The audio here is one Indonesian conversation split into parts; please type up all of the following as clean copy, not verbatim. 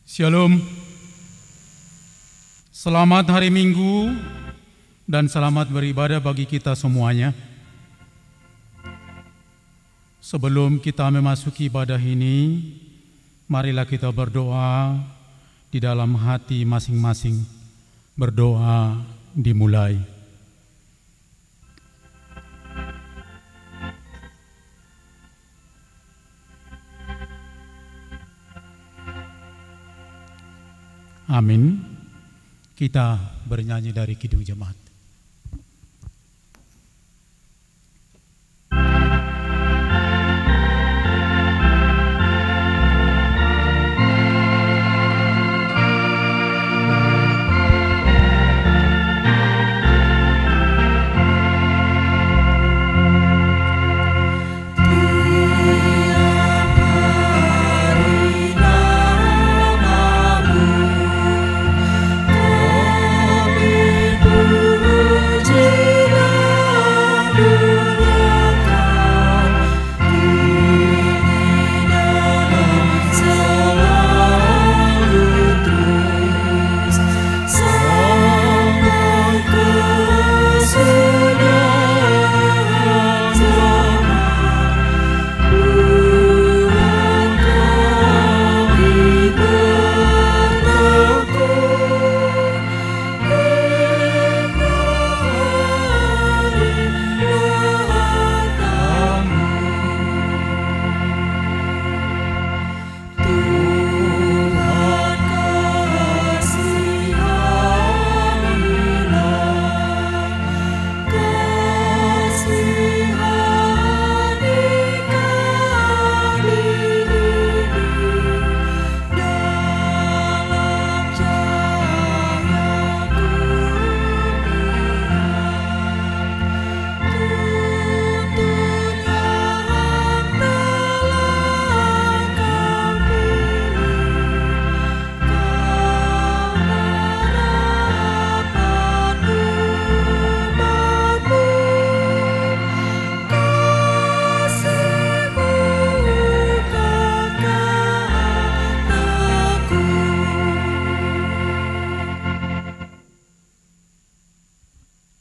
Shalom. Selamat hari Minggu dan selamat beribadah bagi kita semuanya. Sebelum kita memasuki ibadah ini, marilah kita berdoa di dalam hati masing-masing. Berdoa dimulai. Amin. Kita bernyanyi dari Kidung Jemaat.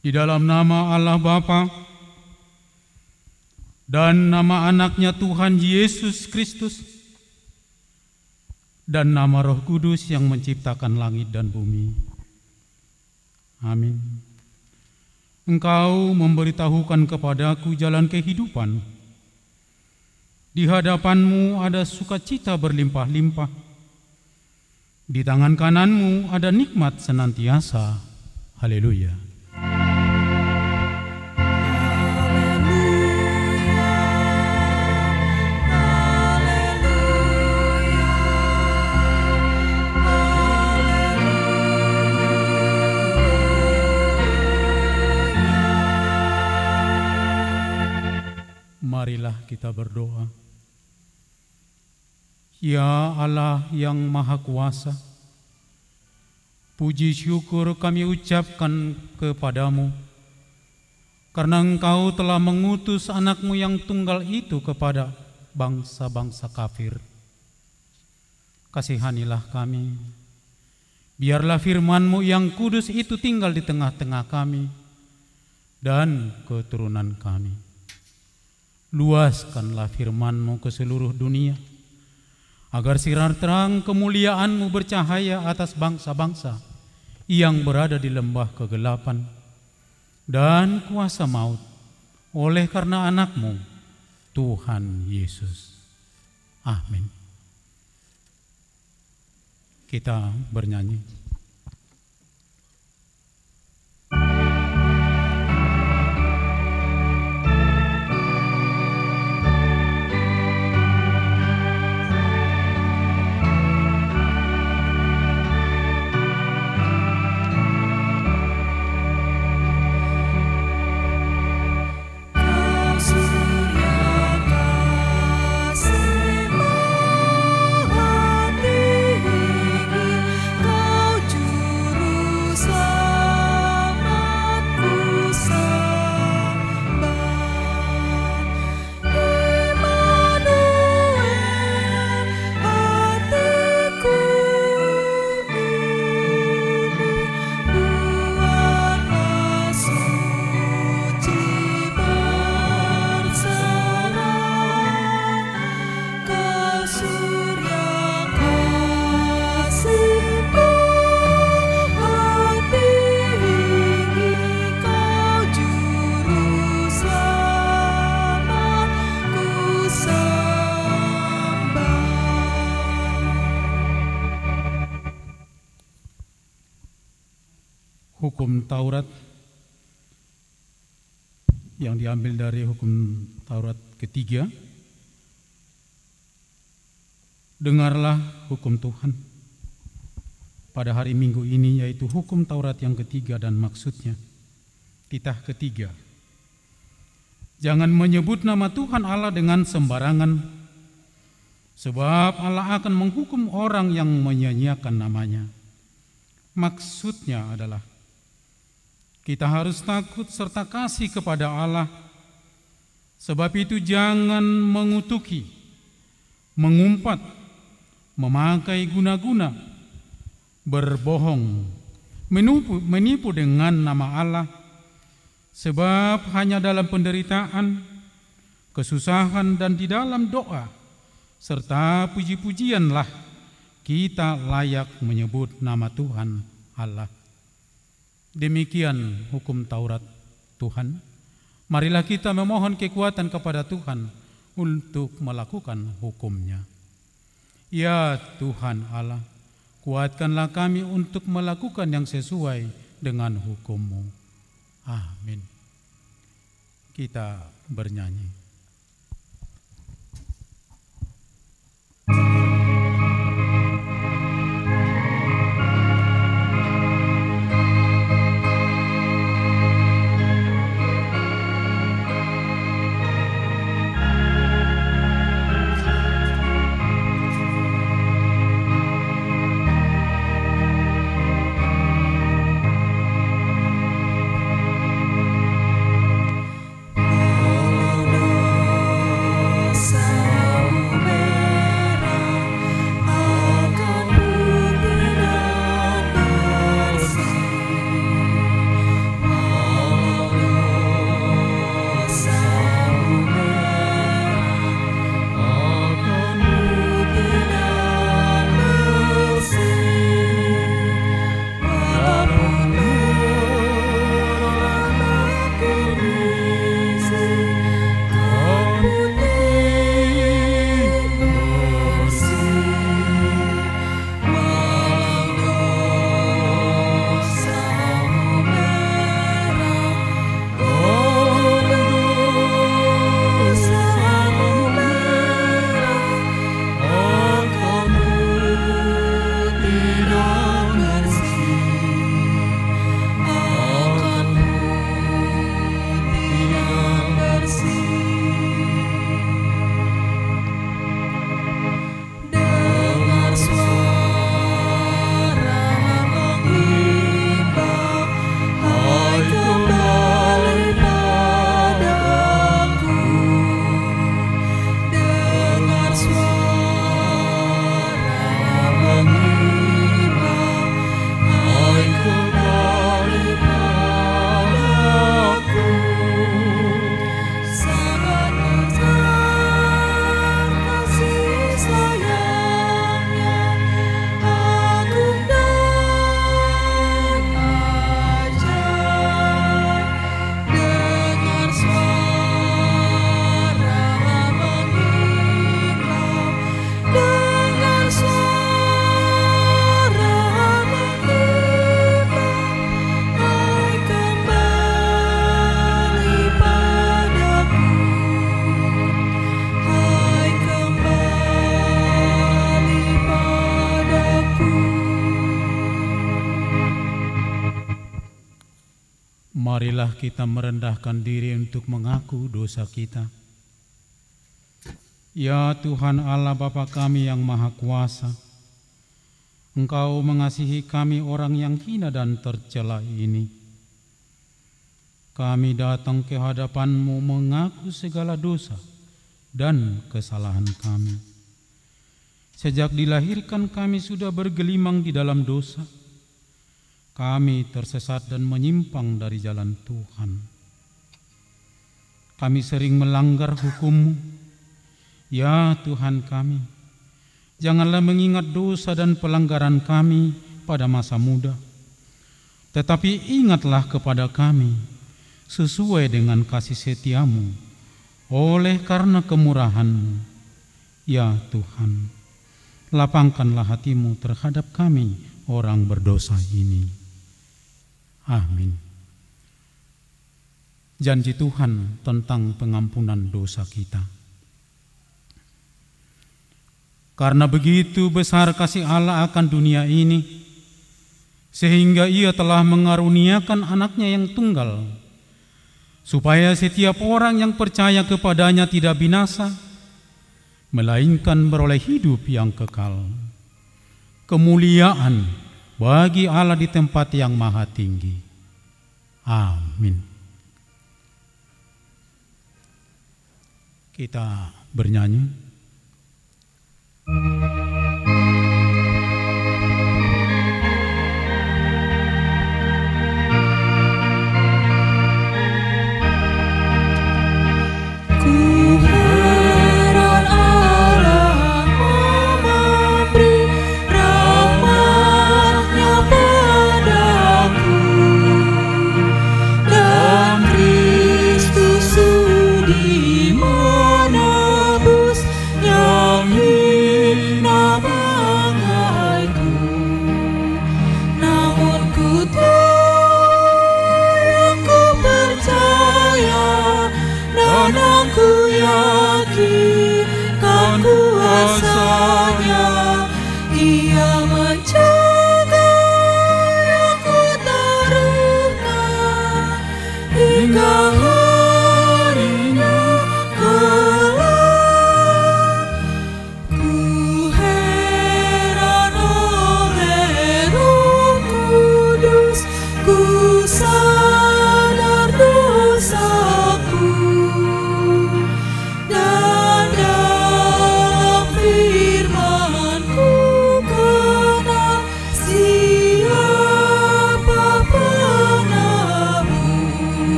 Di dalam nama Allah Bapa dan nama anaknya Tuhan Yesus Kristus dan nama Roh Kudus yang menciptakan langit dan bumi. Amin. Engkau memberitahukan kepadaku jalan kehidupan. Di hadapanmu ada sukacita berlimpah-limpah. Di tangan kananmu ada nikmat senantiasa. Haleluya. Marilah kita berdoa. Ya Allah yang Maha Kuasa, puji syukur kami ucapkan kepadamu, karena Engkau telah mengutus anak-Mu yang tunggal itu kepada bangsa-bangsa kafir. Kasihanilah kami, biarlah firman-Mu yang kudus itu tinggal di tengah-tengah kami dan keturunan kami. Luaskanlah firman-Mu ke seluruh dunia, agar sinar terang kemuliaan-Mu bercahaya atas bangsa-bangsa yang berada di lembah kegelapan dan kuasa maut, oleh karena anak-Mu, Tuhan Yesus. Amin. Kita bernyanyi. Kau hukum Taurat yang diambil dari hukum Taurat ketiga. Dengarlah hukum Tuhan pada hari Minggu ini, yaitu hukum Taurat yang ketiga dan maksudnya titah ketiga. Jangan menyebut nama Tuhan Allah dengan sembarangan, sebab Allah akan menghukum orang yang menyia-nyiakan namanya. Maksudnya adalah kita harus takut serta kasih kepada Allah. Sebab itu jangan mengutuki, mengumpat, memakai guna-guna, berbohong, menipu dengan nama Allah. Sebab hanya dalam penderitaan, kesusahan, dan di dalam doa serta puji-pujianlah kita layak menyebut nama Tuhan Allah. Demikian hukum Taurat Tuhan. Marilah kita memohon kekuatan kepada Tuhan untuk melakukan hukum-Nya. Ya Tuhan Allah, kuatkanlah kami untuk melakukan yang sesuai dengan hukum-Mu. Amin. Kita bernyanyi. Marilah kita merendahkan diri untuk mengaku dosa kita. Ya Tuhan Allah Bapa kami yang Maha Kuasa, Engkau mengasihi kami orang yang hina dan tercela ini. Kami datang ke hadapan-Mu mengaku segala dosa dan kesalahan kami. Sejak dilahirkan kami sudah bergelimang di dalam dosa. Kami tersesat dan menyimpang dari jalan Tuhan. Kami sering melanggar hukum-Mu. Ya Tuhan kami, janganlah mengingat dosa dan pelanggaran kami pada masa muda, tetapi ingatlah kepada kami sesuai dengan kasih setia-Mu oleh karena kemurahan-Mu. Ya Tuhan, lapangkanlah hati-Mu terhadap kami orang berdosa ini. Amin. Janji Tuhan tentang pengampunan dosa kita. Karena begitu besar kasih Allah akan dunia ini, sehingga Ia telah mengaruniakan anaknya yang tunggal, supaya setiap orang yang percaya kepadanya tidak binasa, melainkan beroleh hidup yang kekal. Kemuliaan bagi Allah di tempat yang maha tinggi. Amin. Kita bernyanyi.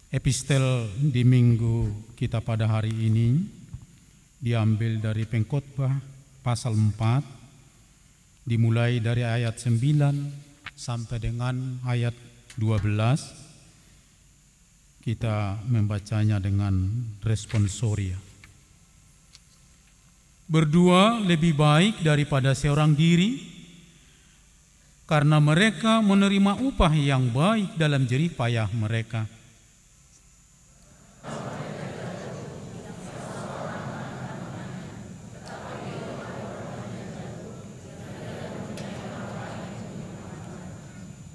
Epistel di minggu kita pada hari ini diambil dari Pengkhotbah pasal 4, dimulai dari ayat 9 sampai dengan ayat 12. Kita membacanya dengan responsoria. Berdua lebih baik daripada seorang diri, karena mereka menerima upah yang baik dalam jerih payah mereka.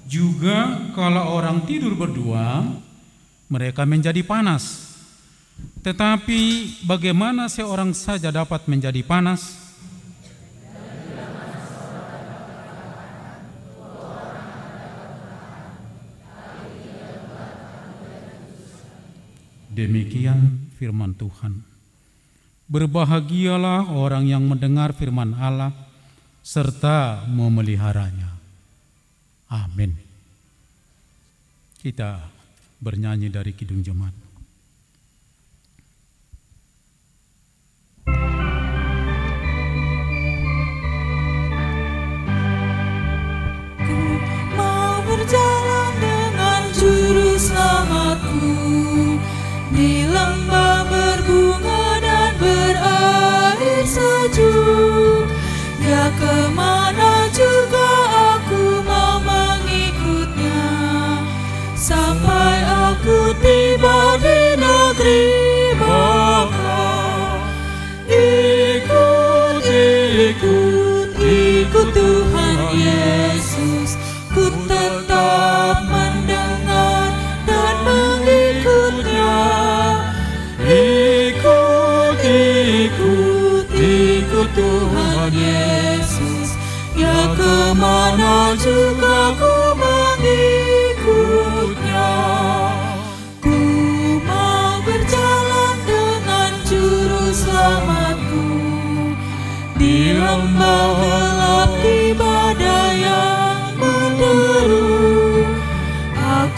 Juga kalau orang tidur berdua, mereka menjadi panas. Tetapi bagaimana seorang saja dapat menjadi panas? Demikian firman Tuhan. Berbahagialah orang yang mendengar firman Allah serta memeliharanya. Amin. Kita bernyanyi dari Kidung Jemaat. Ku mau berjalan dengan juru selamatku di lembah berbunga dan berair sejuk. Ya, kemana juga aku mau mengikutnya, sampai aku tiba di negeri Bapa. Ikut Tuhan Yesus, ku tetap mendengar dan mengikutnya. Ikut Tuhan Yesus, ya, kemana juga ku mengikutnya. Ku mau berjalan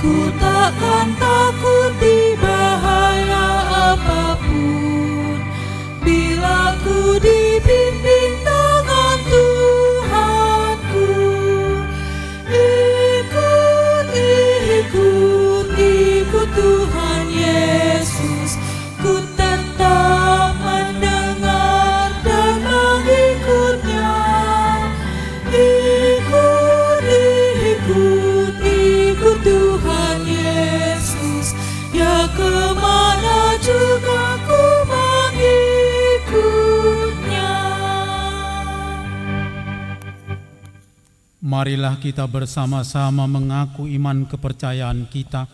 Ku takkan takuti bahaya apapun, bila ku dibimbing tangan Tuhanku. Ikut, ikut, ikut Tuhan Yesus. Ku tetap mendengar dan mengikutnya. Ikut, ikut, ikut Tuhan Yesus. Ya kemana juga ku mengikutnya. Marilah kita bersama-sama mengaku iman kepercayaan kita,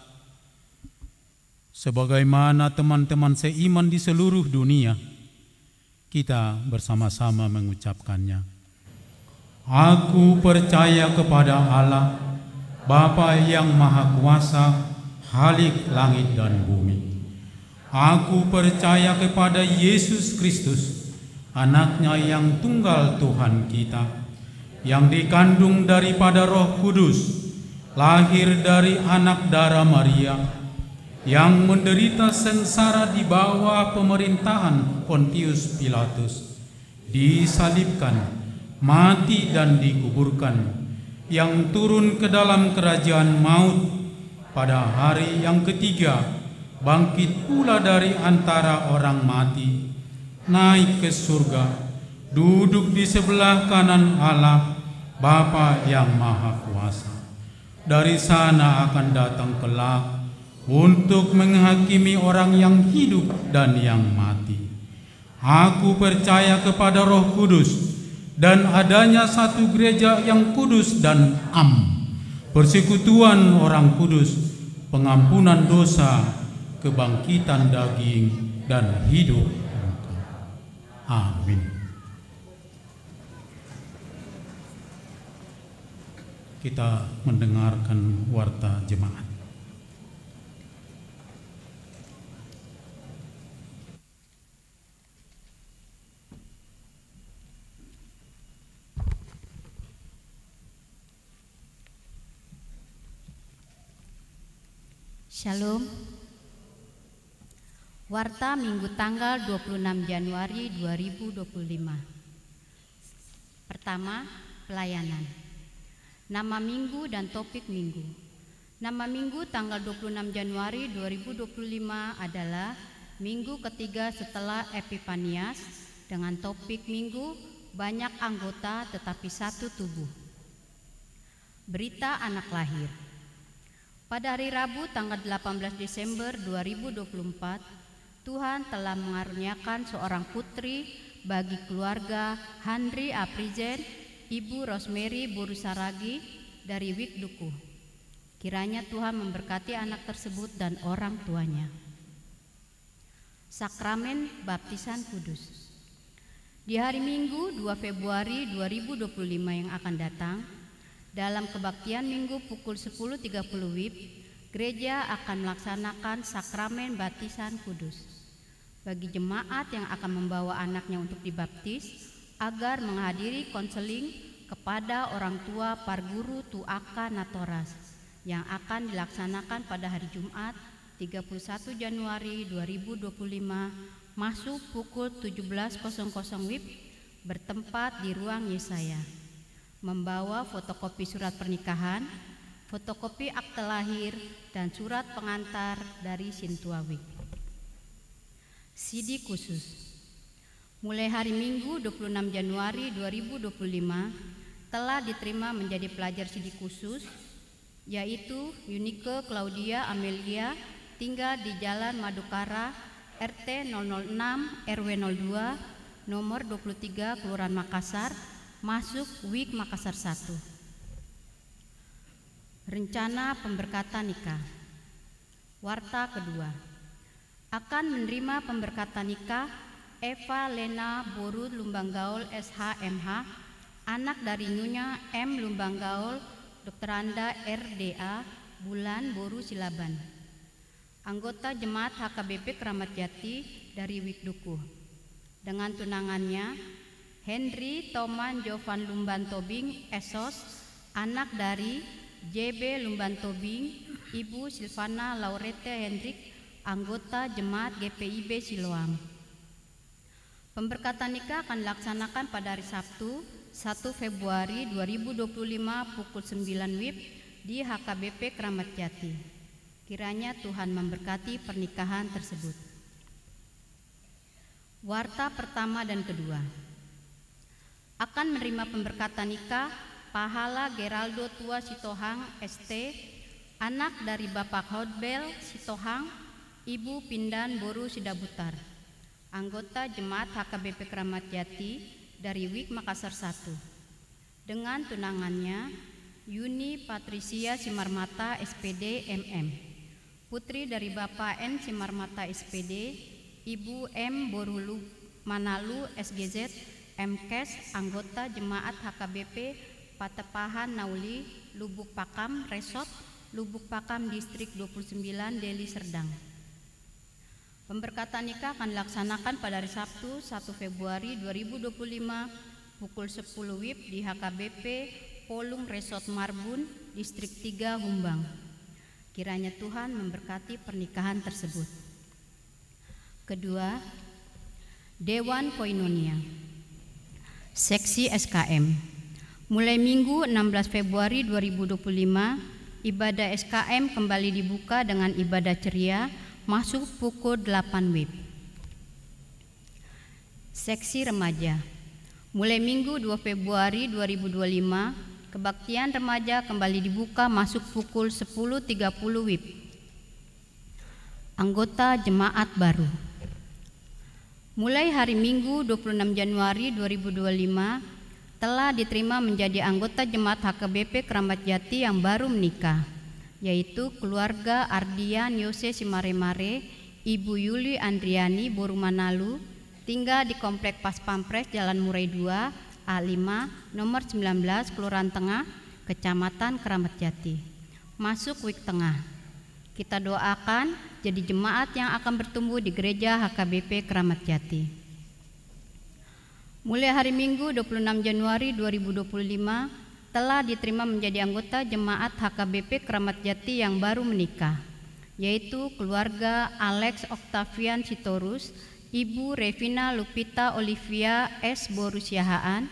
sebagaimana teman-teman seiman di seluruh dunia. Kita bersama-sama mengucapkannya. Aku percaya kepada Allah, Bapa yang Maha Kuasa, Khalik langit dan bumi. Aku percaya kepada Yesus Kristus, Anaknya yang tunggal Tuhan kita, yang dikandung daripada Roh Kudus, lahir dari anak darah Maria, yang menderita sengsara di bawah pemerintahan Pontius Pilatus, disalibkan, mati dan dikuburkan, yang turun ke dalam kerajaan maut, pada hari yang ketiga bangkit pula dari antara orang mati, naik ke surga, duduk di sebelah kanan Allah, Bapa yang Maha Kuasa. Dari sana akan datang kelak untuk menghakimi orang yang hidup dan yang mati. Aku percaya kepada Roh Kudus dan adanya satu gereja yang kudus dan persekutuan orang kudus, pengampunan dosa, kebangkitan daging, dan hidup kekal. Amin. Kita mendengarkan warta jemaat. Shalom. Warta Minggu tanggal 26 Januari 2025. Pertama, pelayanan. Nama minggu dan topik minggu. Nama minggu tanggal 26 Januari 2025 adalah minggu ketiga setelah Epifanias, dengan topik minggu banyak anggota tetapi satu tubuh. Berita anak lahir. Pada hari Rabu tanggal 18 Desember 2024, Tuhan telah mengaruniakan seorang putri bagi keluarga Handri Aprizen, Ibu Rosemary Burusaragi dari Wikduku. Kiranya Tuhan memberkati anak tersebut dan orang tuanya. Sakramen Baptisan Kudus. Di hari Minggu 2 Februari 2025 yang akan datang, dalam kebaktian Minggu pukul 10.30 WIB, gereja akan melaksanakan sakramen baptisan kudus bagi jemaat yang akan membawa anaknya untuk dibaptis, agar menghadiri konseling kepada orang tua Parguru Tuaka Natoras yang akan dilaksanakan pada hari Jumat 31 Januari 2025 masuk pukul 17.00 WIB, bertempat di ruang Yesaya. Membawa fotokopi surat pernikahan, fotokopi akte lahir, dan surat pengantar dari Sintuawik. CD khusus. Mulai hari Minggu 26 Januari 2025 telah diterima menjadi pelajar CD khusus, yaitu Yunike Claudia Amelia, tinggal di Jalan Madukara, RT 006 RW 02, nomor 23, Kelurahan Makassar, masuk WIK Makassar 1. Rencana pemberkatan nikah. Warta kedua. Akan menerima pemberkatan nikah Eva Lena Boru Lumbanggaul SHMH, anak dari Nyonya M Lumbanggaul, Dr. Anda RDA, Bulan Boru Silaban. Anggota Jemaat HKBP Keramat Jati dari Wikduku. Dengan tunangannya Henry Toman Jovan Lumban Tobing Esos, anak dari JB Lumban Tobing, Ibu Silvana Laurete Hendrik, anggota Jemaat GPIB Siloam. Pemberkatan nikah akan dilaksanakan pada hari Sabtu 1 Februari 2025 pukul 9 WIB di HKBP Kramat Jati. Kiranya Tuhan memberkati pernikahan tersebut. Warta pertama dan kedua. Akan menerima pemberkatan nikah Pahala Geraldo Tua Sitohang ST, anak dari Bapak Hotbel Sitohang, Ibu Pindan Boru Sidabutar, anggota Jemaat HKBP Kramat Jati dari WIK Makassar 1, dengan tunangannya Yuni Patricia Simarmata SPD MM, putri dari Bapak N Simarmata SPD, Ibu M Borulu Manalu SGZ MKes, anggota Jemaat HKBP Patepahan Nauli Lubuk Pakam Resort Lubuk Pakam Distrik 29 Deli Serdang. Pemberkatan nikah akan dilaksanakan pada hari Sabtu 1 Februari 2025 pukul 10 WIB di HKBP Polung Resort Marbun, Distrik 3 Humbang. Kiranya Tuhan memberkati pernikahan tersebut. Kedua, Dewan Koinonia Seksi SKM. Mulai Minggu 16 Februari 2025, ibadah SKM kembali dibuka dengan ibadah ceria masuk pukul 8 WIB. Seksi Remaja. Mulai Minggu 2 Februari 2025, kebaktian remaja kembali dibuka masuk pukul 10.30 WIB. Anggota Jemaat Baru. Mulai hari Minggu 26 Januari 2025 telah diterima menjadi anggota Jemaat HKBP Kramat Jati yang baru menikah, yaitu keluarga Ardian Yose Simaremare, Ibu Yuli Andriani Boru Manalu, tinggal di Komplek Pas Pampres Jalan Murai 2 A5 nomor 19 Kelurahan Tengah, Kecamatan Kramat Jati. Masuk WIK Tengah. Kita doakan jadi jemaat yang akan bertumbuh di Gereja HKBP Kramat Jati. Mulai hari Minggu 26 Januari 2025 telah diterima menjadi anggota Jemaat HKBP Kramat Jati yang baru menikah, yaitu keluarga Alex Octavian Sitorus, Ibu Revina Lupita Olivia S. Boru Siahaan,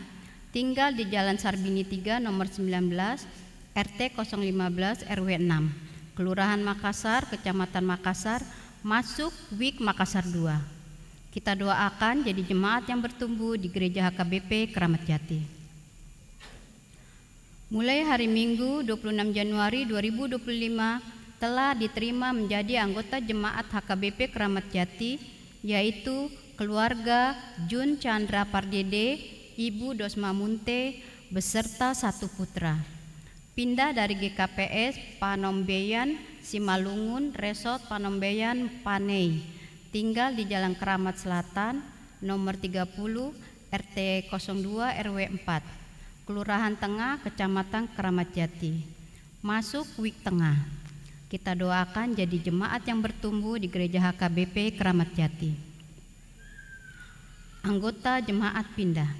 tinggal di Jalan Sarbini 3 nomor 19 RT 015 RW 6 Kelurahan Makassar, Kecamatan Makassar, masuk WIK Makassar 2. Kita doakan jadi jemaat yang bertumbuh di Gereja HKBP Kramat Jati. Mulai hari Minggu 26 Januari 2025 telah diterima menjadi anggota Jemaat HKBP Kramat Jati, yaitu keluarga Jun Chandra Pardede, Ibu Dosma Munte, beserta 1 putra. Pindah dari GKPS Panombeyan Simalungun Resort Panombeyan Panei, tinggal di Jalan Keramat Selatan nomor 30 RT 02 RW 4 Kelurahan Tengah, Kecamatan Kramat Jati. Masuk WIK Tengah. Kita doakan jadi jemaat yang bertumbuh di Gereja HKBP Kramat Jati. Anggota Jemaat Pindah.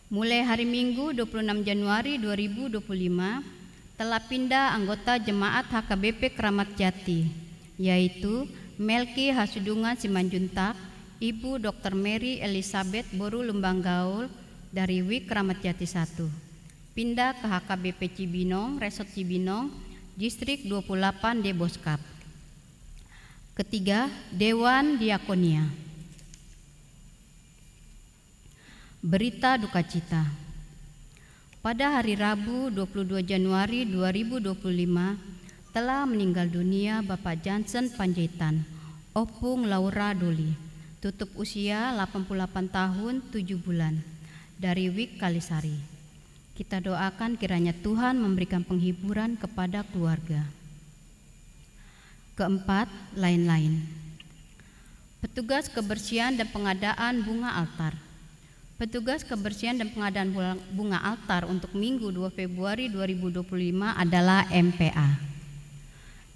Mulai hari Minggu 26 Januari 2025 telah pindah anggota Jemaat HKBP Kramat Jati, yaitu Melki Hasudungan Simanjuntak, Ibu Dr. Mary Elizabeth Boru Lumbang Gaul dari WIK Kramat Jati 1, pindah ke HKBP Cibinong, Resort Cibinong, Distrik 28 Deboskap. Ketiga, Dewan Diakonia. Berita duka cita. Pada hari Rabu 22 Januari 2025 telah meninggal dunia Bapak Johnson Panjaitan, Opung Laura Doli, tutup usia 88 tahun 7 bulan, dari WIK Kalisari. Kita doakan kiranya Tuhan memberikan penghiburan kepada keluarga. Keempat, lain-lain. Petugas kebersihan dan pengadaan bunga altar. Petugas kebersihan dan pengadaan bunga altar untuk Minggu 2 Februari 2025 adalah MPA.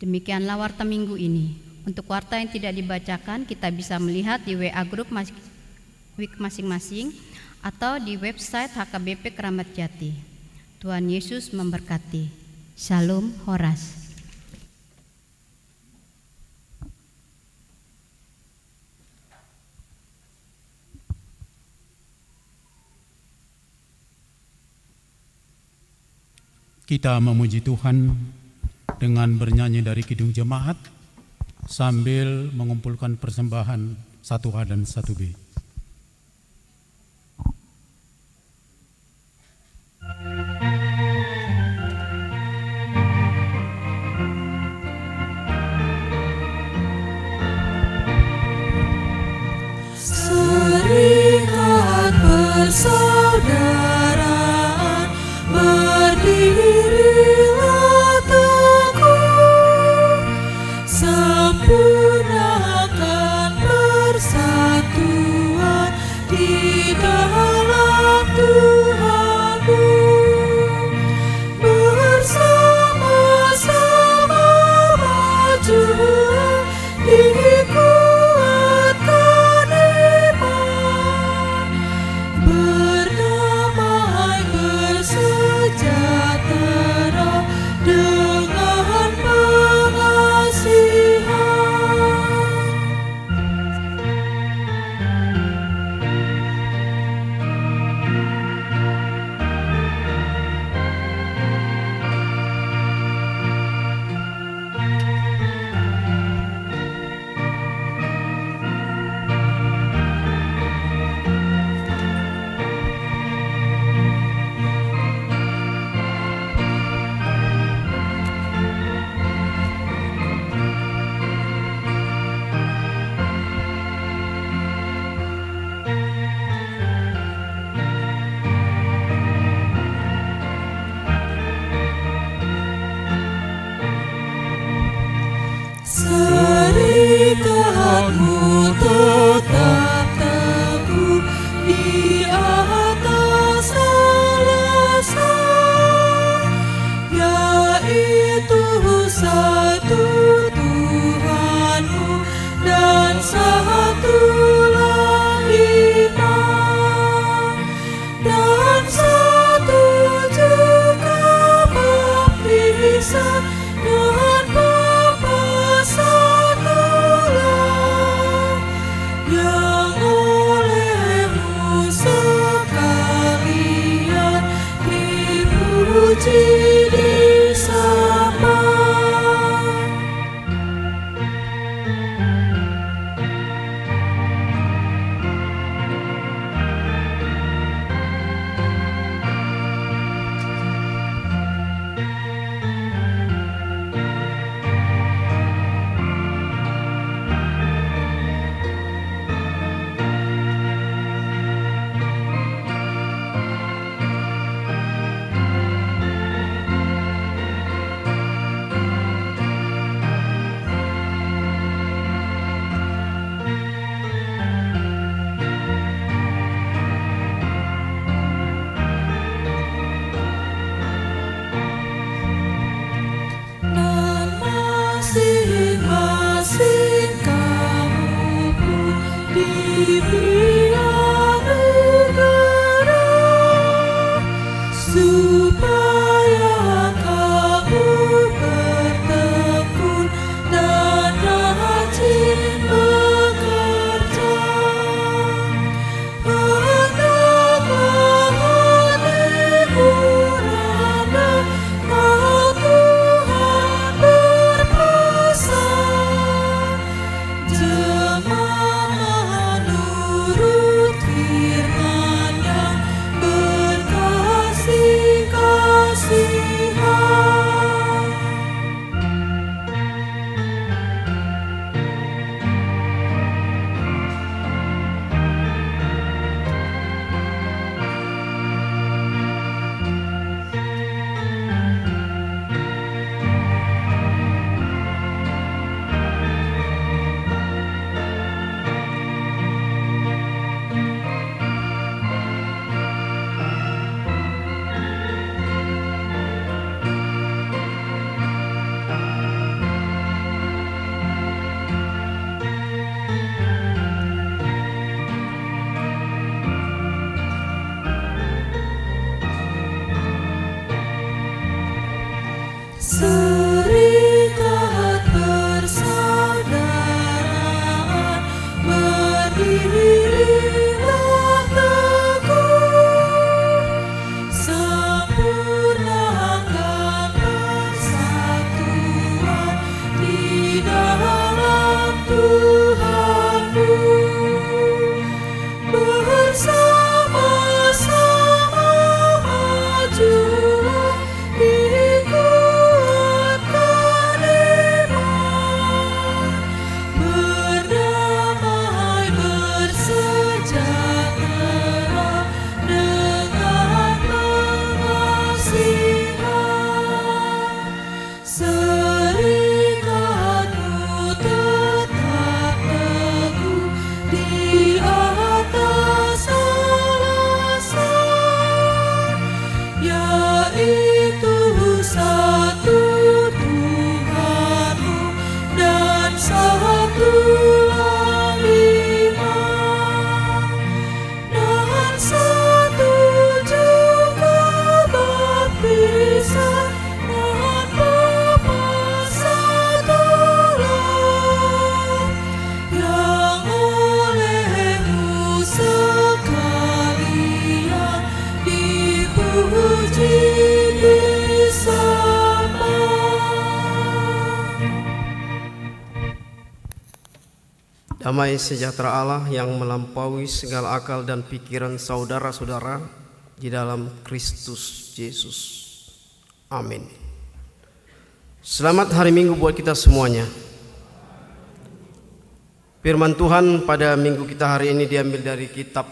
Demikianlah warta minggu ini. Untuk warta yang tidak dibacakan, kita bisa melihat di WA Group WIK masing-masing atau di website HKBP Kramat Jati. Tuhan Yesus memberkati. Shalom Horas. Kita memuji Tuhan dengan bernyanyi dari Kidung Jemaat sambil mengumpulkan persembahan 1A dan 1B. Serikat persaudaraan, berdirilah teguh, sempurnakan persatuan di dalam Tuhanmu. Bersama-sama maju, dikuatkan iman, berdamai bersejahtera dengan pengasihan. Serikatmu tetap teguh di atas alasan, yaitu satu Tuhanmu dan satulah iman, dan satu juga baptisan dan Bapa satulah, yang olehmu sekalian dipuji disembah. Damai sejahtera Allah yang melampaui segala akal dan pikiran saudara-saudara di dalam Kristus Yesus. Amin. Selamat hari Minggu buat kita semuanya. Firman Tuhan pada minggu kita hari ini diambil dari kitab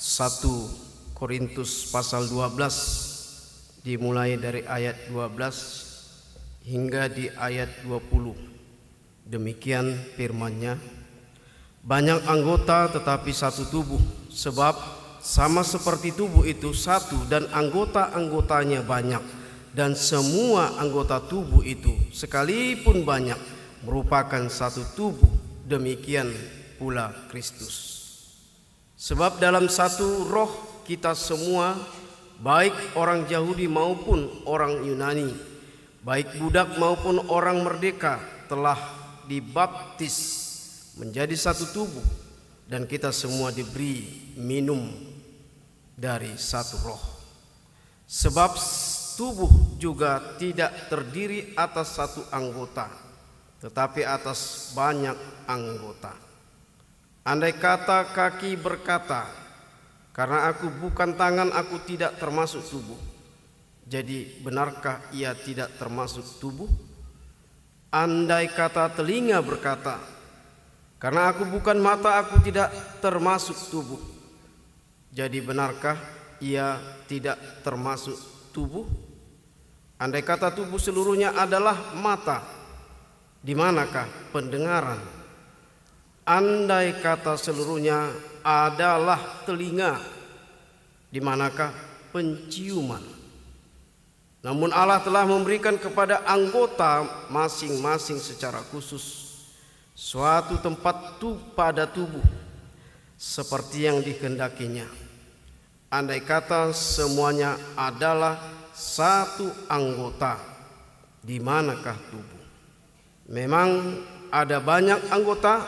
1 Korintus pasal 12, dimulai dari ayat 12 hingga di ayat 20. Demikian firman-Nya. Banyak anggota tetapi satu tubuh, sebab sama seperti tubuh itu satu dan anggota-anggotanya banyak, dan semua anggota tubuh itu sekalipun banyak merupakan satu tubuh. Demikian pula Kristus. Sebab dalam satu roh kita semua, baik orang Yahudi maupun orang Yunani, baik budak maupun orang merdeka, telah dibaptis menjadi satu tubuh, dan kita semua diberi minum dari satu roh. Sebab tubuh juga tidak terdiri atas satu anggota, tetapi atas banyak anggota. Andai kata kaki berkata, karena aku bukan tangan, aku tidak termasuk tubuh, jadi benarkah ia tidak termasuk tubuh? Andai kata telinga berkata, karena aku bukan mata, aku tidak termasuk tubuh, jadi benarkah ia tidak termasuk tubuh? Andai kata tubuh seluruhnya adalah mata, di manakah pendengaran? Andai kata seluruhnya adalah telinga, di manakah penciuman? Namun Allah telah memberikan kepada anggota masing-masing secara khusus suatu tempat pada tubuh seperti yang dikehendakinya. Andai kata semuanya adalah satu anggota, di manakah tubuh? Memang ada banyak anggota,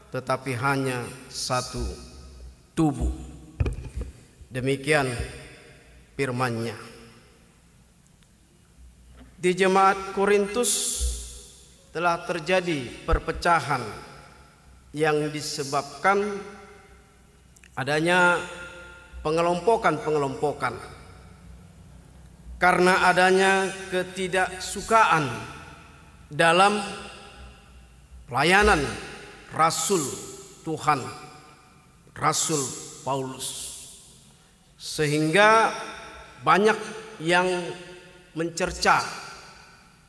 tetapi hanya satu tubuh. Demikian firman-Nya. Di jemaat Korintus telah terjadi perpecahan yang disebabkan adanya pengelompokan karena adanya ketidaksukaan dalam pelayanan Rasul Tuhan, Rasul Paulus, sehingga banyak yang mencerca,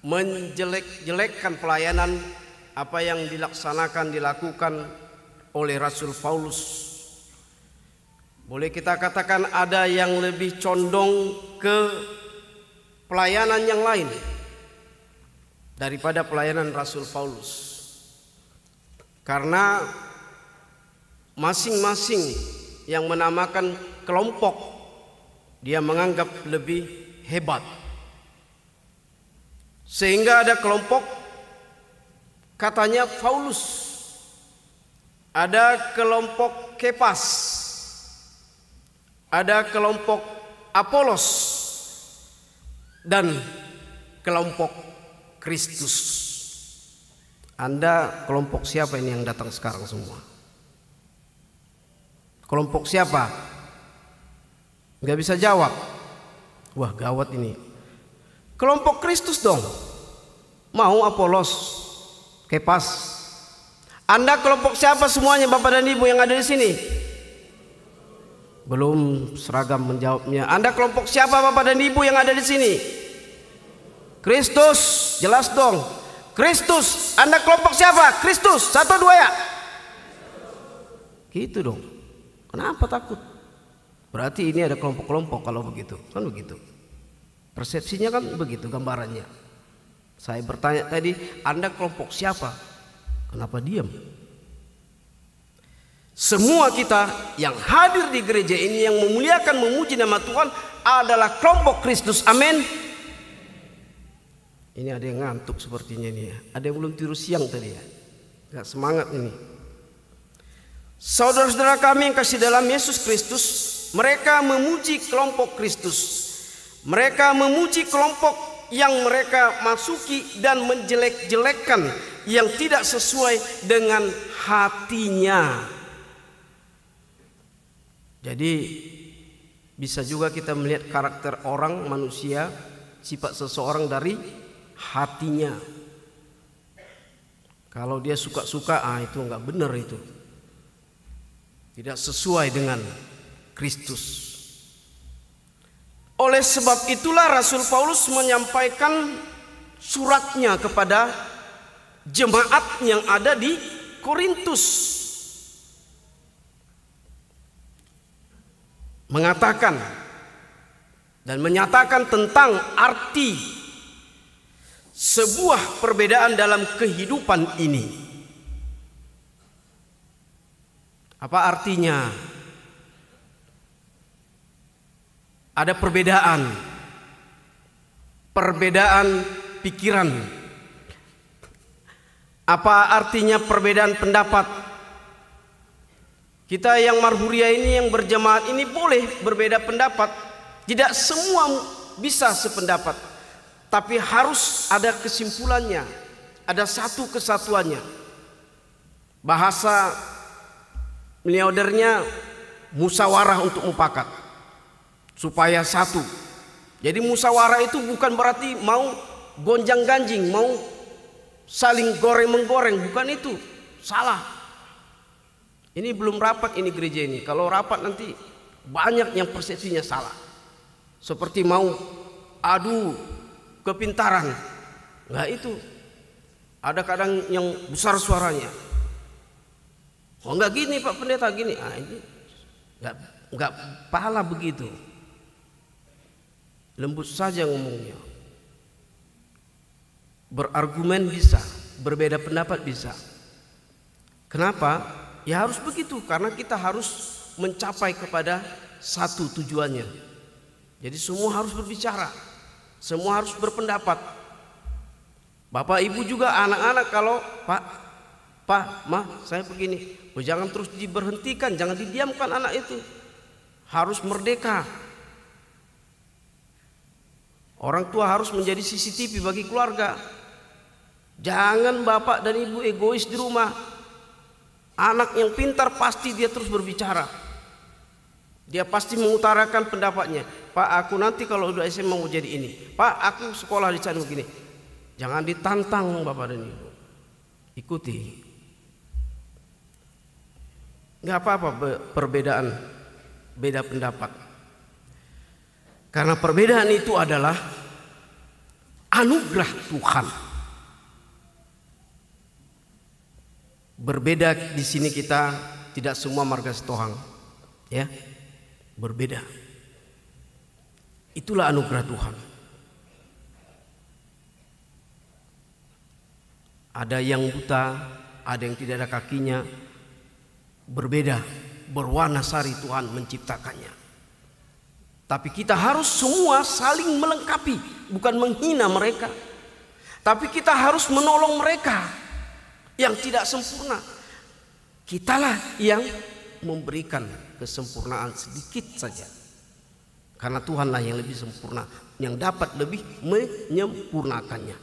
menjelek-jelekkan pelayanan apa yang dilakukan oleh Rasul Paulus. Boleh kita katakan ada yang lebih condong ke pelayanan yang lain daripada pelayanan Rasul Paulus, karena masing-masing yang menamakan kelompok dia menganggap lebih hebat. Sehingga ada kelompok katanya Paulus, ada kelompok Kepas, ada kelompok Apolos, dan kelompok Kristus. Anda kelompok siapa ini yang datang sekarang semua? Kelompok siapa? Gak bisa jawab. Wah, gawat ini. Kelompok Kristus dong. Mau Apolos, Kepas. Anda kelompok siapa semuanya, Bapak dan Ibu yang ada di sini? Belum seragam menjawabnya. Anda kelompok siapa, Bapak dan Ibu yang ada di sini? Kristus, jelas dong. Kristus. Anda kelompok siapa? Kristus. 1, 2 ya. Gitu dong. Kenapa takut? Berarti ini ada kelompok-kelompok kalau begitu. Kan begitu. Persepsinya kan begitu gambarannya. Saya bertanya tadi, Anda kelompok siapa? Kenapa diam? Semua kita yang hadir di gereja ini yang memuliakan, memuji nama Tuhan adalah kelompok Kristus. Amin. Ini ada yang ngantuk sepertinya ini ya. Ada yang belum tidur siang tadi ya. Gak semangat ini. Saudara-saudara kami yang kasih dalam Yesus Kristus, mereka memuji kelompok Kristus. Mereka memuji kelompok yang mereka masuki dan menjelek-jelekkan yang tidak sesuai dengan hatinya. Jadi bisa juga kita melihat karakter orang, manusia, sifat seseorang dari hatinya. Kalau dia suka-suka, itu enggak benar itu. Tidak sesuai dengan Kristus. Oleh sebab itulah Rasul Paulus menyampaikan suratnya kepada jemaat yang ada di Korintus. Mengatakan dan menyatakan tentang arti sebuah perbedaan dalam kehidupan ini. Apa artinya? Ada perbedaan pikiran. Apa artinya perbedaan pendapat? Kita yang marhuria ini, yang berjemaat ini boleh berbeda pendapat. Tidak semua bisa sependapat, tapi harus ada kesimpulannya, ada satu kesatuannya. Bahasa milionernya musyawarah untuk mufakat, supaya satu. Jadi musyawarah itu bukan berarti mau gonjang-ganjing, mau saling goreng-menggoreng, bukan itu. Salah. Ini belum rapat ini gereja ini. Kalau rapat nanti banyak yang persepsinya salah. Seperti mau adu kepintaran. Nah itu. Ada kadang yang besar suaranya. Oh enggak gini Pak Pendeta, gini. Ini enggak pala begitu. Lembut saja ngomongnya. Berargumen bisa, berbeda pendapat bisa. Kenapa? Ya harus begitu, karena kita harus mencapai kepada satu tujuannya. Jadi semua harus berbicara, semua harus berpendapat. Bapak ibu juga anak-anak kalau Pak, Ma, saya begini. Jangan terus diberhentikan, jangan didiamkan anak itu. Harus merdeka. Orang tua harus menjadi CCTV bagi keluarga. Jangan bapak dan ibu egois di rumah. Anak yang pintar pasti dia terus berbicara. Dia pasti mengutarakan pendapatnya. Pak, aku nanti kalau udah SMA mau jadi ini. Pak, aku sekolah di sana begini. Jangan ditantang bapak dan ibu. Ikuti. Nggak apa-apa perbedaan, beda pendapat. Karena perbedaan itu adalah anugerah Tuhan. Berbeda di sini kita tidak semua marga setohang, ya, berbeda. Itulah anugerah Tuhan. Ada yang buta, ada yang tidak ada kakinya, berbeda, berwarna sari Tuhan menciptakannya. Tapi kita harus semua saling melengkapi, bukan menghina mereka, tapi kita harus menolong mereka yang tidak sempurna. Kitalah yang memberikan kesempurnaan sedikit saja, karena Tuhanlah yang lebih sempurna, yang dapat lebih menyempurnakannya.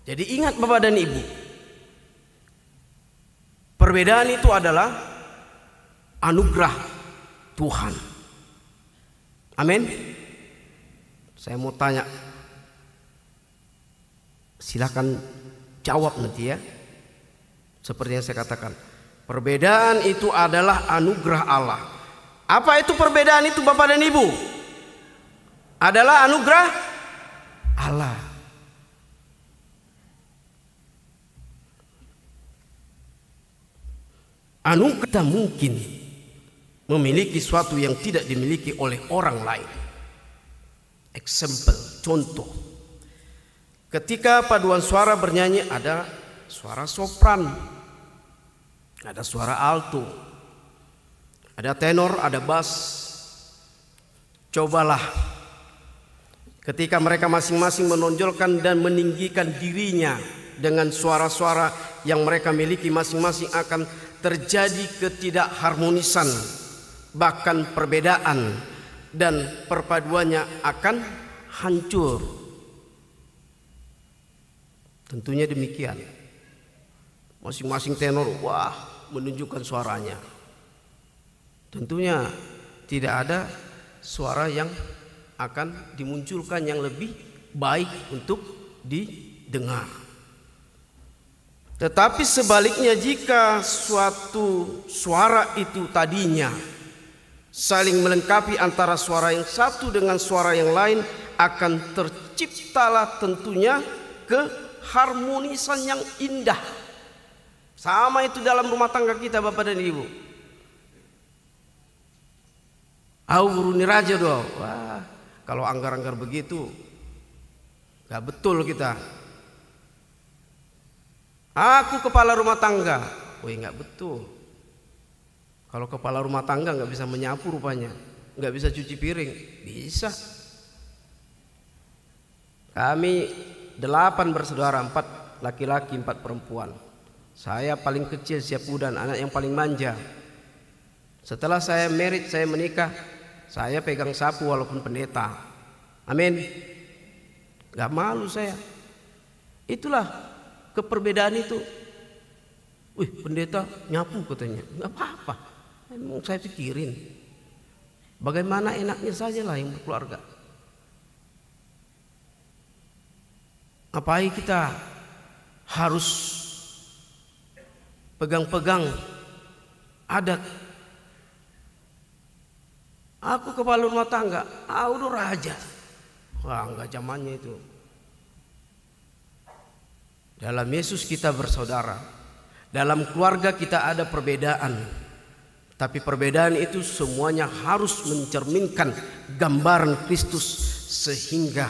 Jadi ingat Bapak dan Ibu, perbedaan itu adalah anugerah Tuhan. Amin. Saya mau tanya, silakan jawab nanti ya. Seperti yang saya katakan, perbedaan itu adalah anugerah Allah. Apa itu perbedaan itu Bapak dan Ibu? Adalah anugerah Allah. Anugerah kita mungkin memiliki sesuatu yang tidak dimiliki oleh orang lain. Example, contoh. Ketika paduan suara bernyanyi, ada suara sopran, ada suara alto, ada tenor, ada bass. Cobalah ketika mereka masing-masing menonjolkan dan meninggikan dirinya dengan suara-suara yang mereka miliki masing-masing, akan terjadi ketidakharmonisan, bahkan perbedaan, dan perpaduannya akan hancur. Tentunya demikian. Masing-masing tenor wah menunjukkan suaranya. Tentunya tidak ada suara yang akan dimunculkan yang lebih baik untuk didengar. Tetapi sebaliknya, jika suatu suara itu tadinya saling melengkapi antara suara yang satu dengan suara yang lain, akan terciptalah tentunya keharmonisan yang indah. Sama itu dalam rumah tangga kita, Bapak dan Ibu. Guru ni raja doa. Wah, kalau anggar-anggar begitu gak betul kita. Aku kepala rumah tangga. Wih, gak betul. Kalau kepala rumah tangga gak bisa menyapu rupanya, gak bisa cuci piring. Bisa. Kami 8 bersaudara, 4 laki-laki 4 perempuan. Saya paling kecil, Syapudan, anak yang paling manja. Setelah saya merit, saya menikah, saya pegang sapu walaupun pendeta. Amin. Gak malu saya. Itulah keperbedaan itu. Wih, pendeta nyapu katanya. Gak apa-apa. Emang saya pikirin, bagaimana enaknya saja lah yang berkeluarga. Ngapain kita harus pegang-pegang adat? Aku kepala rumah tangga, udah raja. Wah, enggak zamannya itu. Dalam Yesus kita bersaudara. Dalam keluarga kita ada perbedaan, tapi perbedaan itu semuanya harus mencerminkan gambaran Kristus sehingga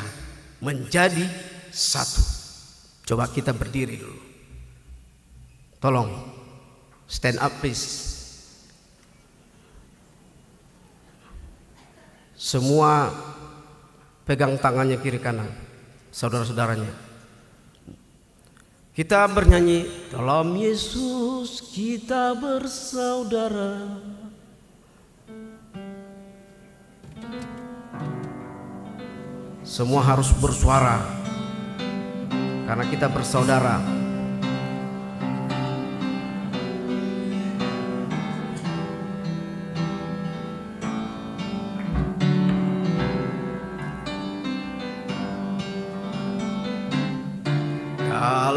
menjadi satu. Coba kita berdiri dulu. Tolong stand up please. Semua pegang tangannya kiri kanan, saudara-saudaranya. Kita bernyanyi, dalam Yesus kita bersaudara. Semua harus bersuara karena kita bersaudara.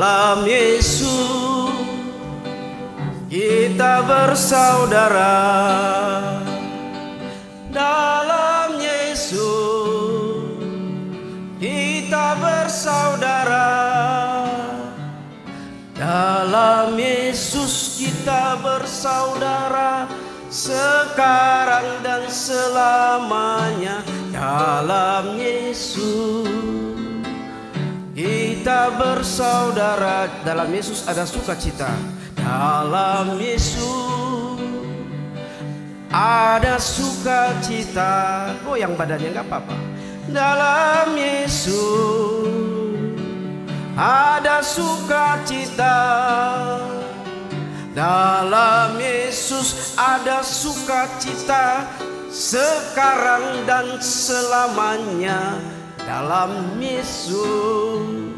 Dalam Yesus kita bersaudara. Dalam Yesus kita bersaudara. Dalam Yesus kita bersaudara, sekarang dan selamanya. Dalam Yesus kita bersaudara. Dalam Yesus ada sukacita. Dalam Yesus ada sukacita. Goyang badannya nggak apa-apa. Dalam Yesus ada sukacita. Dalam Yesus ada sukacita, sekarang dan selamanya. Dalam Yesus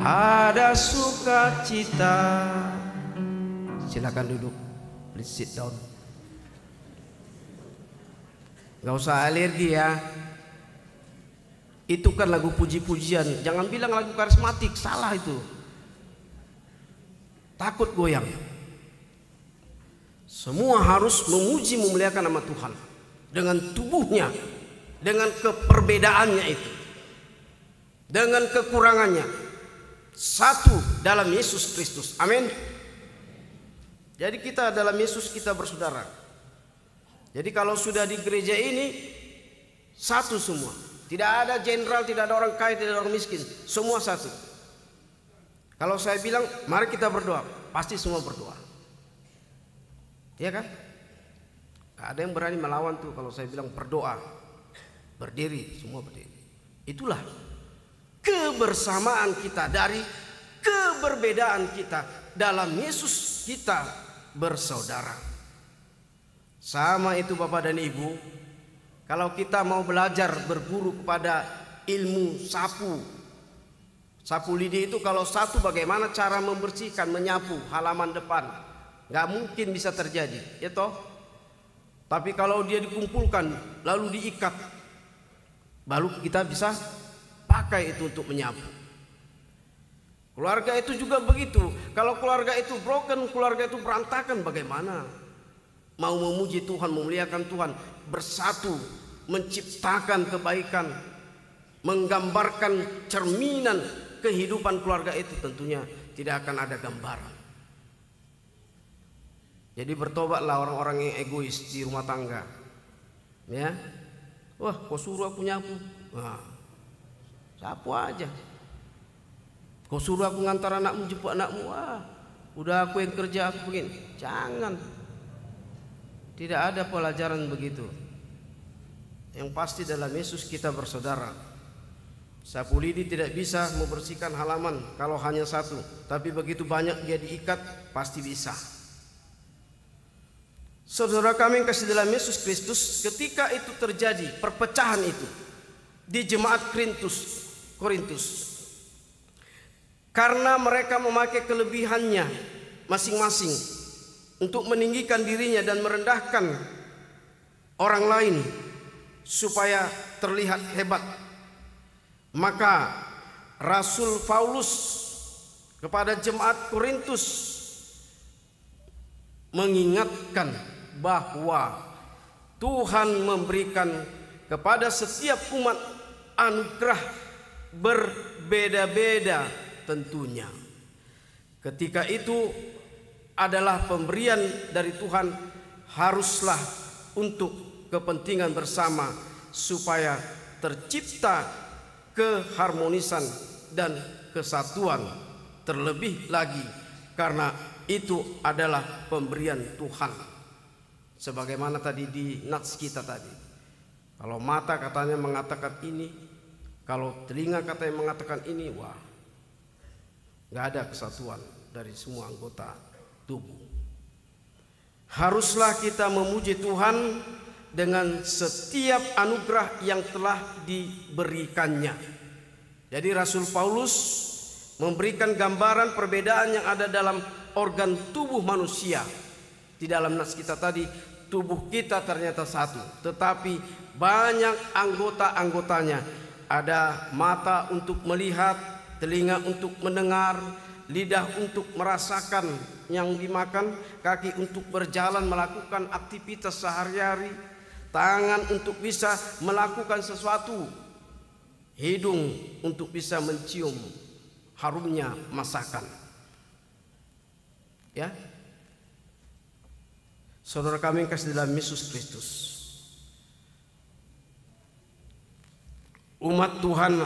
ada sukacita. Silakan duduk. Please sit down. Gak usah alergi ya. Itu kan lagu puji-pujian. Jangan bilang lagu karismatik, salah itu. Takut goyang. Semua harus memuji memuliakan nama Tuhan dengan tubuhnya, dengan keperbedaannya itu, dengan kekurangannya, satu dalam Yesus Kristus. Amin. Jadi kita dalam Yesus kita bersaudara. Jadi kalau sudah di gereja ini satu semua. Tidak ada jenderal, tidak ada orang kaya, tidak ada orang miskin. Semua satu. Kalau saya bilang mari kita berdoa, pasti semua berdoa. Iya kan? Gak ada yang berani melawan tuh kalau saya bilang berdoa. Berdiri, semua berdiri. Itulah kebersamaan kita dari keberbedaan kita. Dalam Yesus kita bersaudara. Sama itu Bapak dan Ibu. Kalau kita mau belajar berguru kepada ilmu sapu, Sapu lidi itu kalau satu, bagaimana cara membersihkan, menyapu halaman depan? Nggak mungkin bisa terjadi, ya toh? Tapi kalau dia dikumpulkan lalu diikat, baru kita bisa pakai itu untuk menyapu. Keluarga itu juga begitu. Kalau keluarga itu broken, keluarga itu berantakan, bagaimana mau memuji Tuhan, memuliakan Tuhan, bersatu, menciptakan kebaikan, menggambarkan cerminan kehidupan keluarga itu? Tentunya tidak akan ada gambaran. Jadi bertobatlah orang-orang yang egois di rumah tangga, ya. Wah, kau suruh aku nyapu, nah, sapu aja. Kau suruh aku ngantar anakmu, jemput anakmu, wah, udah aku yang kerja, aku begini. Jangan. Tidak ada pelajaran begitu. Yang pasti dalam Yesus kita bersaudara. Sapu lidi tidak bisa membersihkan halaman kalau hanya satu, tapi begitu banyak dia diikat, pasti bisa. Saudara kami yang kasih dalam Yesus Kristus, ketika itu terjadi perpecahan itu di jemaat Korintus, karena mereka memakai kelebihannya masing-masing untuk meninggikan dirinya dan merendahkan orang lain supaya terlihat hebat, maka Rasul Paulus kepada jemaat Korintus mengingatkan bahwa Tuhan memberikan kepada setiap umat anugerah berbeda-beda tentunya. Ketika itu adalah pemberian dari Tuhan, haruslah untuk kepentingan bersama supaya tercipta keharmonisan dan kesatuan. Terlebih lagi karena itu adalah pemberian Tuhan. Sebagaimana tadi di nats kita tadi, kalau mata katanya mengatakan ini, kalau telinga katanya mengatakan ini, wah, nggak ada kesatuan dari semua anggota tubuh. Haruslah kita memuji Tuhan dengan setiap anugerah yang telah diberikannya. Jadi Rasul Paulus memberikan gambaran perbedaan yang ada dalam organ tubuh manusia. Di dalam nas kita tadi, tubuh kita ternyata satu, tetapi banyak anggota-anggotanya. Ada mata untuk melihat, telinga untuk mendengar, lidah untuk merasakan yang dimakan, kaki untuk berjalan melakukan aktivitas sehari-hari, tangan untuk bisa melakukan sesuatu, hidung untuk bisa mencium harumnya masakan. Ya, saudara kami yang kasih dalam Yesus Kristus, umat Tuhan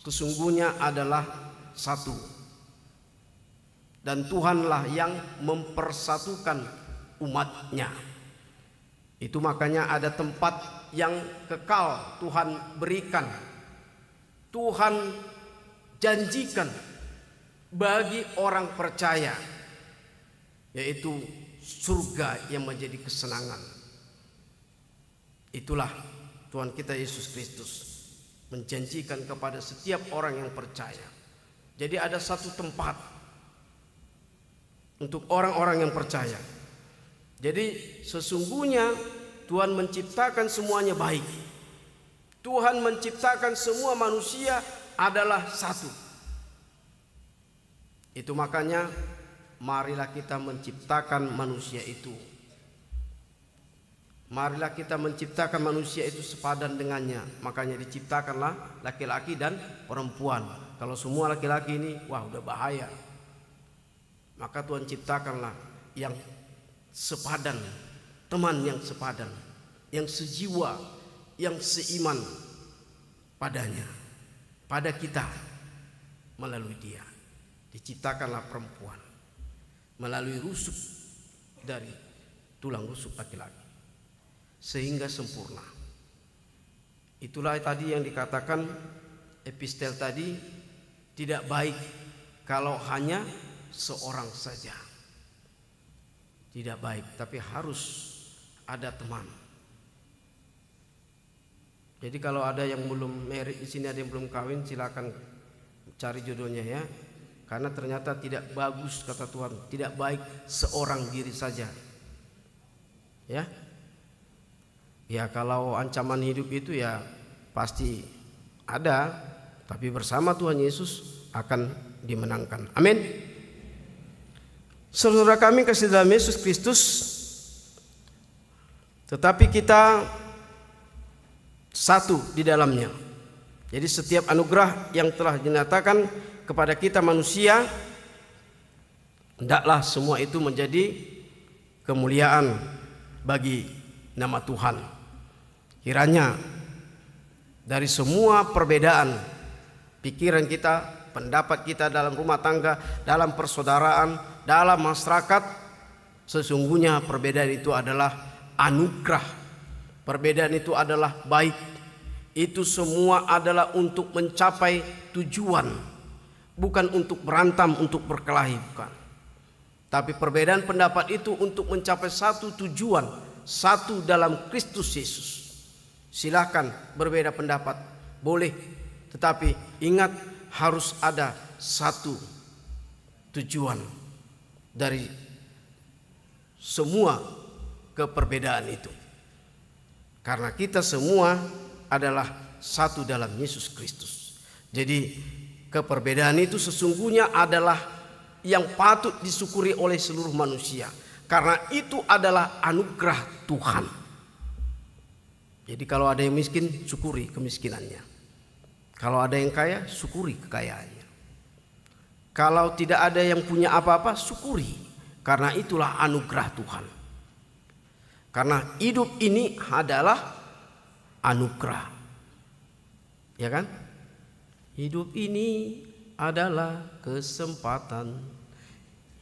sesungguhnya adalah satu, dan Tuhanlah yang mempersatukan umatnya. Itu makanya ada tempat yang kekal Tuhan berikan, Tuhan janjikan bagi orang percaya, yaitu surga yang menjadi kesenangan. Itulah Tuhan kita Yesus Kristus menjanjikan kepada setiap orang yang percaya. Jadi ada satu tempat untuk orang-orang yang percaya. Jadi sesungguhnya Tuhan menciptakan semuanya baik. Tuhan menciptakan semua manusia adalah satu. Itu makanya marilah kita menciptakan manusia itu. Marilah kita menciptakan manusia itu sepadan dengannya. Makanya diciptakanlah laki-laki dan perempuan. Kalau semua laki-laki ini, wah udah bahaya. Maka Tuhan ciptakanlah yang sepadan, teman yang sepadan, yang sejiwa, yang seiman padanya, pada kita. Melalui dia diciptakanlah perempuan, melalui rusuk dari tulang rusuk laki-laki, sehingga sempurna. Itulah tadi yang dikatakan epistel tadi, tidak baik kalau hanya seorang saja. Tidak baik, tapi harus ada teman. Jadi kalau ada yang belum married di sini, ada yang belum kawin, silakan cari jodohnya ya. Karena ternyata tidak bagus kata Tuhan, tidak baik seorang diri saja. Ya. Ya kalau ancaman hidup itu ya pasti ada, tapi bersama Tuhan Yesus akan dimenangkan. Amin. Saudara kami kasih dalam Yesus Kristus, tetapi kita satu di dalamnya. Jadi setiap anugerah yang telah dinyatakan kepada kita manusia, hendaklah semua itu menjadi kemuliaan bagi nama Tuhan. Kiranya dari semua perbedaan pikiran kita, pendapat kita dalam rumah tangga, dalam persaudaraan, dalam masyarakat, sesungguhnya perbedaan itu adalah anugerah. Perbedaan itu adalah baik. Itu semua adalah untuk mencapai tujuan. Bukan untuk berantem, untuk berkelahi, bukan. Tapi perbedaan pendapat itu untuk mencapai satu tujuan, satu dalam Kristus Yesus. Silakan berbeda pendapat, boleh. Tetapi ingat, harus ada satu tujuan dari semua keperbedaan itu. Karena kita semua adalah satu dalam Yesus Kristus. Jadi keperbedaan itu sesungguhnya adalah yang patut disyukuri oleh seluruh manusia. Karena itu adalah anugerah Tuhan. Jadi kalau ada yang miskin, syukuri kemiskinannya. Kalau ada yang kaya, syukuri kekayaannya. Kalau tidak ada yang punya apa-apa, syukuri. Karena itulah anugerah Tuhan. Karena hidup ini adalah anugerah. Ya kan? Hidup ini adalah kesempatan.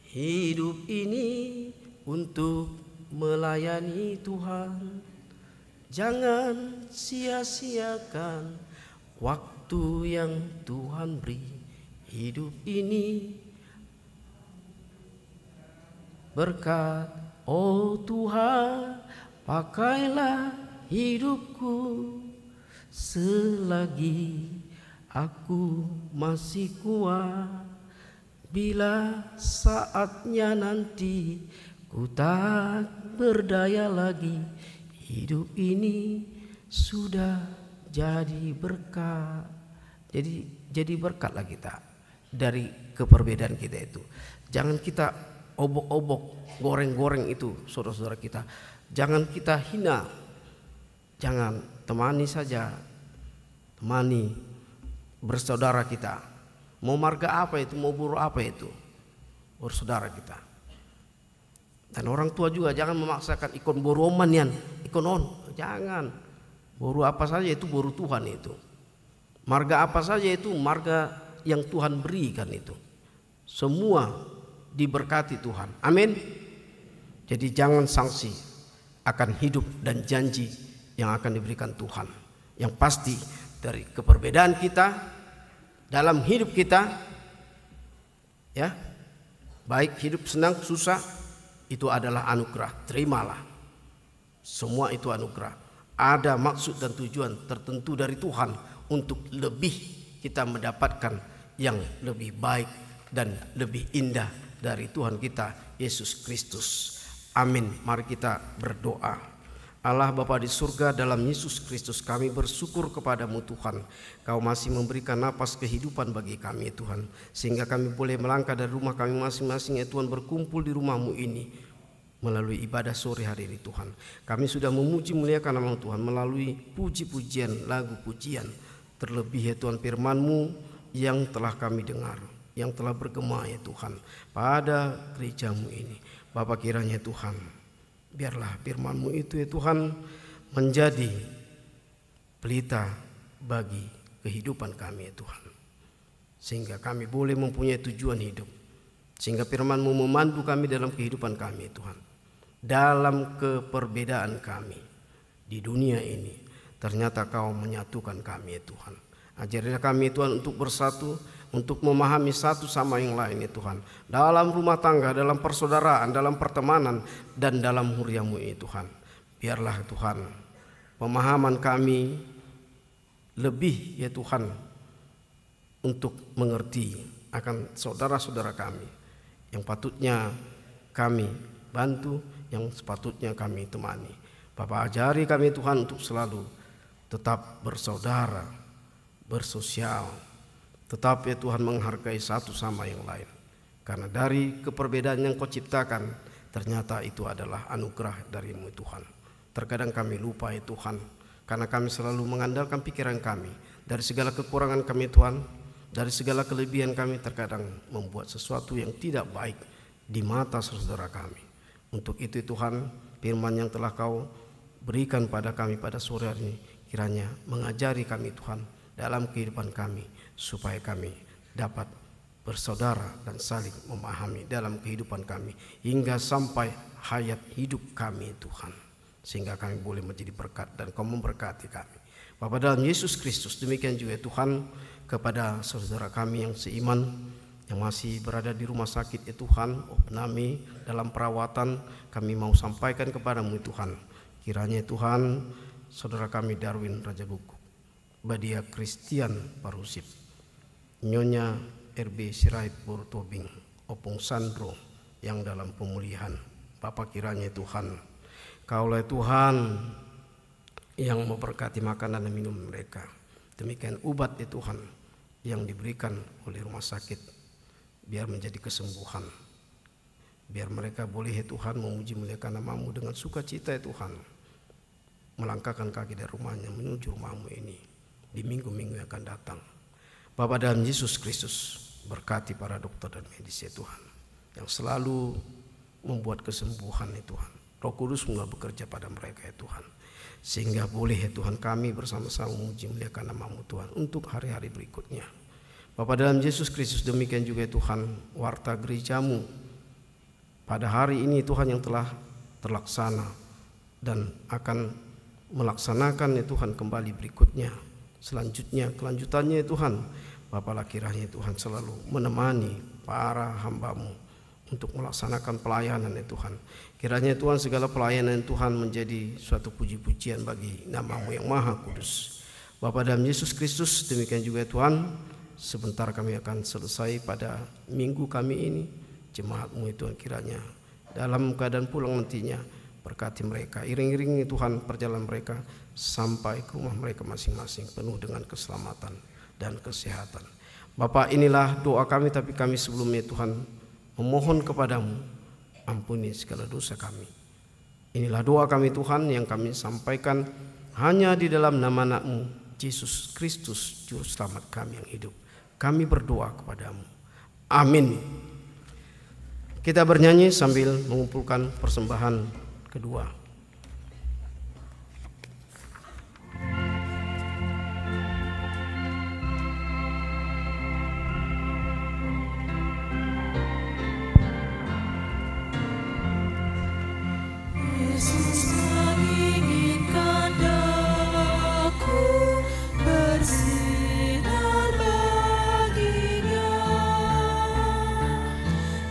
Hidup ini untuk melayani Tuhan. Jangan sia-siakan waktu yang Tuhan beri. Hidup ini berkat. Oh Tuhan, pakailah hidupku selagi aku masih kuat. Bila saatnya nanti ku tak berdaya lagi, hidup ini sudah jadi berkat. Jadi berkatlah kita dari keperbedaan kita itu. Jangan kita obok-obok, goreng-goreng itu saudara-saudara kita. Jangan kita hina. Jangan, temani saja. Temani bersaudara kita. Mau marga apa itu, mau buruk apa itu, bersaudara kita. Dan orang tua juga jangan memaksakan ikon boroman yan, ikon on, jangan. Boru apa saja itu boru Tuhan itu. Marga apa saja itu marga yang Tuhan berikan itu. Semua diberkati Tuhan. Amin. Jadi jangan sanksi akan hidup dan janji yang akan diberikan Tuhan. Yang pasti dari keperbedaan kita dalam hidup kita, ya, baik hidup senang susah, itu adalah anugerah. Terimalah. Semua itu anugerah. Ada maksud dan tujuan tertentu dari Tuhan untuk lebih kita mendapatkan yang lebih baik dan lebih indah dari Tuhan kita Yesus Kristus. Amin. Mari kita berdoa. Allah Bapa di surga, dalam Yesus Kristus kami bersyukur kepadamu Tuhan. Kau masih memberikan napas kehidupan bagi kami Tuhan, sehingga kami boleh melangkah dari rumah kami masing-masing ya Tuhan, berkumpul di rumah-Mu ini melalui ibadah sore hari ini Tuhan. Kami sudah memuji muliakan nama Tuhan melalui puji-pujian, lagu pujian. Terlebih ya Tuhan firman-Mu yang telah kami dengar, yang telah bergema ya Tuhan pada gereja-Mu ini. Bapa, kiranya Tuhan, biarlah firman-Mu itu ya Tuhan menjadi pelita bagi kehidupan kami ya Tuhan. Sehingga kami boleh mempunyai tujuan hidup. Sehingga firman-Mu memandu kami dalam kehidupan kami ya Tuhan. Dalam keperbedaan kami di dunia ini, ternyata Kau menyatukan kami ya Tuhan. Ajarilah kami Tuhan untuk bersatu, untuk memahami satu sama yang lain ya Tuhan. Dalam rumah tangga, dalam persaudaraan, dalam pertemanan, dan dalam huriamu ya Tuhan. Biarlah Tuhan pemahaman kami lebih ya Tuhan untuk mengerti akan saudara-saudara kami yang patutnya kami bantu, yang sepatutnya kami temani. Bapa, ajari kami Tuhan untuk selalu tetap bersaudara, bersosial, tetap ya Tuhan menghargai satu sama yang lain. Karena dari keperbedaan yang Kau ciptakan, ternyata itu adalah anugerah dari-Mu Tuhan. Terkadang kami lupa ya Tuhan, karena kami selalu mengandalkan pikiran kami. Dari segala kekurangan kami Tuhan, dari segala kelebihan kami terkadang membuat sesuatu yang tidak baik di mata saudara kami. Untuk itu Tuhan, firman yang telah Kau berikan pada kami pada sore hari ini, kiranya mengajari kami Tuhan dalam kehidupan kami, supaya kami dapat bersaudara dan saling memahami dalam kehidupan kami hingga sampai hayat hidup kami Tuhan, sehingga kami boleh menjadi berkat dan Kau memberkati kami. Bapa, dalam Yesus Kristus, demikian juga Tuhan kepada saudara kami yang seiman yang masih berada di rumah sakit ya Tuhan, opname dalam perawatan, kami mau sampaikan kepadamu Tuhan. Kiranya Tuhan, saudara kami Darwin Raja Buku, Badia Christian Parusip, Nyonya RB Sirait Bortobing, Opung Sandro yang dalam pemulihan. Bapa, kiranya Tuhan, Kaulah Tuhan yang memberkati makanan dan minum mereka. Demikian ubat ya Tuhan yang diberikan oleh rumah sakit, biar menjadi kesembuhan. Biar mereka boleh ya Tuhan memuji muliakan nama-Mu dengan sukacita ya Tuhan, melangkahkan kaki dari rumahnya menuju rumah-Mu ini di minggu-minggu yang akan datang. Bapa, dalam Yesus Kristus, berkati para dokter dan medis ya Tuhan, yang selalu membuat kesembuhan ya Tuhan. Roh Kudus mulai bekerja pada mereka ya Tuhan, sehingga boleh ya Tuhan kami bersama-sama memuji muliakan nama-Mu Tuhan untuk hari-hari berikutnya. Bapa, dalam Yesus Kristus, demikian juga ya Tuhan warta gereja-Mu pada hari ini Tuhan yang telah terlaksana dan akan melaksanakan ya Tuhan kembali berikutnya, selanjutnya kelanjutannya ya Tuhan. Bapalah kiranya Tuhan selalu menemani para hamba-Mu untuk melaksanakan pelayanan ya Tuhan. Kiranya Tuhan segala pelayanan Tuhan menjadi suatu puji-pujian bagi nama-Mu yang maha kudus. Bapa, dalam Yesus Kristus, demikian juga Tuhan, sebentar kami akan selesai pada minggu kami ini. Jemaat-Mu Tuhan, kiranya dalam keadaan pulang nantinya, berkati mereka, iring-iringi Tuhan perjalanan mereka sampai ke rumah mereka masing-masing penuh dengan keselamatan dan kesehatan. Bapa, inilah doa kami, tapi kami sebelumnya Tuhan memohon kepadamu, ampuni segala dosa kami. Inilah doa kami Tuhan yang kami sampaikan hanya di dalam nama anak-Mu Yesus Kristus, Juru Selamat kami yang hidup. Kami berdoa kepadamu. Amin. Kita bernyanyi sambil mengumpulkan persembahan kedua. Yesus menginginkan daku bersinar baginya,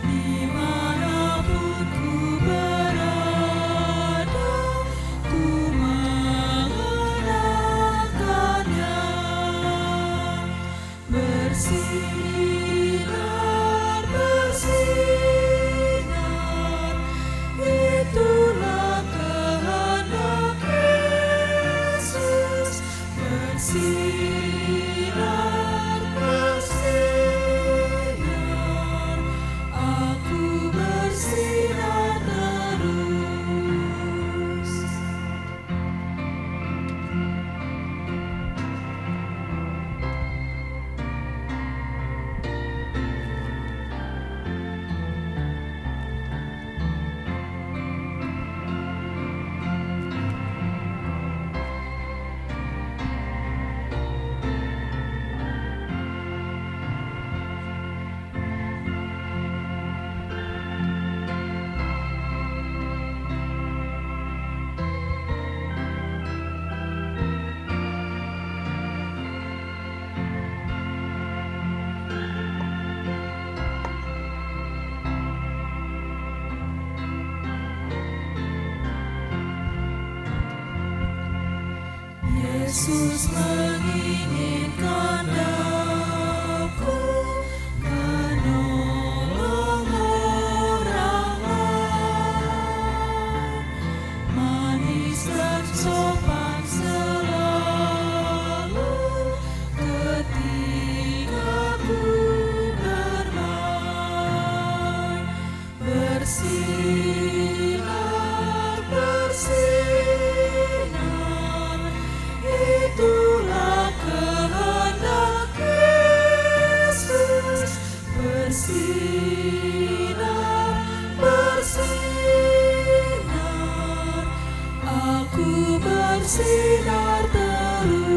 dimanapun ku berada, ku mengenakannya. Bersinar, bersinar, itulah kehendak Yesus. Bersinar, bersinar, aku bersinar terus. Yesus menginginkan daku bersinar, bersinar, aku bersinar terus.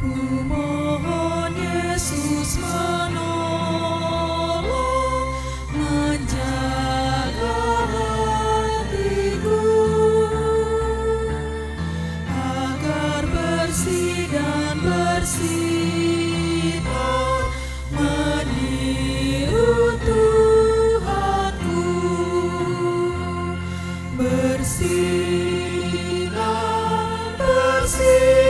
Ku mohon Yesus menolong, menjaga hatiku agar bersih dan bersinar meniru Tuhanku. Bersinar, bersinar,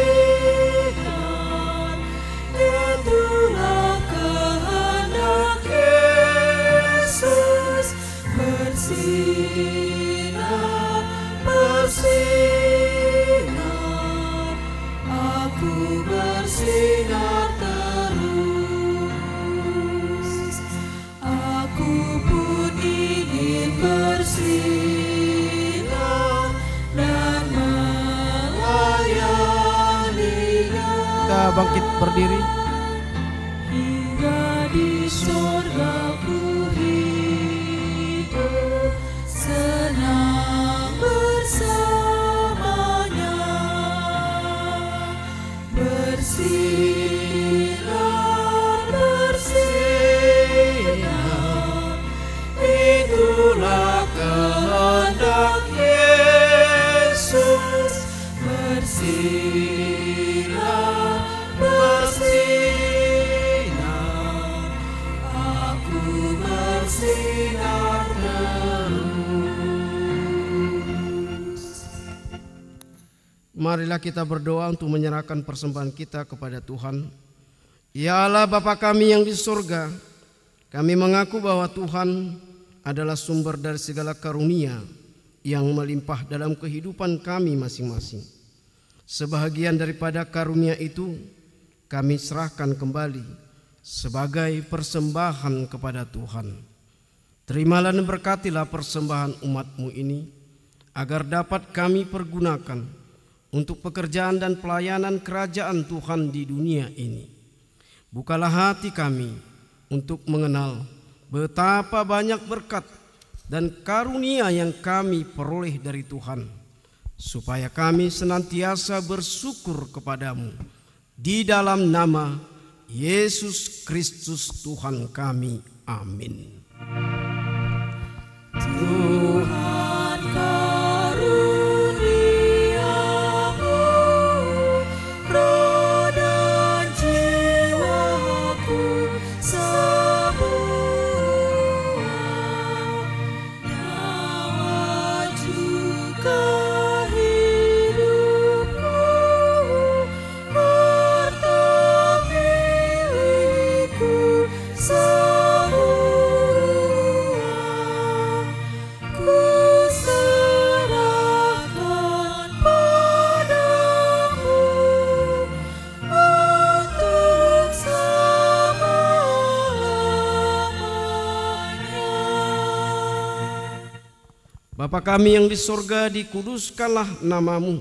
itulah kehendak Yesus. Bersinar, bersinar, aku bersinar terus. Aku pun ingin bersinar dan melayaninya. Kita bangkit berdiri. Hingga di surga ku hidup senang bersamanya. Bersinar, bersinar, itulah kehendak Yesus. Bersinar, bersinar, aku bersinar terus. Marilah kita berdoa untuk menyerahkan persembahan kita kepada Tuhan. Ya Allah Bapa kami yang di surga, kami mengaku bahwa Tuhan adalah sumber dari segala karunia yang melimpah dalam kehidupan kami masing-masing. Sebahagian daripada karunia itu kami serahkan kembali sebagai persembahan kepada Tuhan. Terimalah dan berkatilah persembahan umat-Mu ini, agar dapat kami pergunakan untuk pekerjaan dan pelayanan kerajaan Tuhan di dunia ini. Bukalah hati kami untuk mengenal betapa banyak berkat dan karunia yang kami peroleh dari Tuhan, supaya kami senantiasa bersyukur kepadamu di dalam nama Yesus Kristus Tuhan kami. Amin. Tuhan karuniamu, roh dan jiwaku semua, nyawa juga hidupku, harta milikku semua. Ku serahkan padamu untuk selama-lamanya. Bapa kami yang di sorga, dikuduskanlah namamu.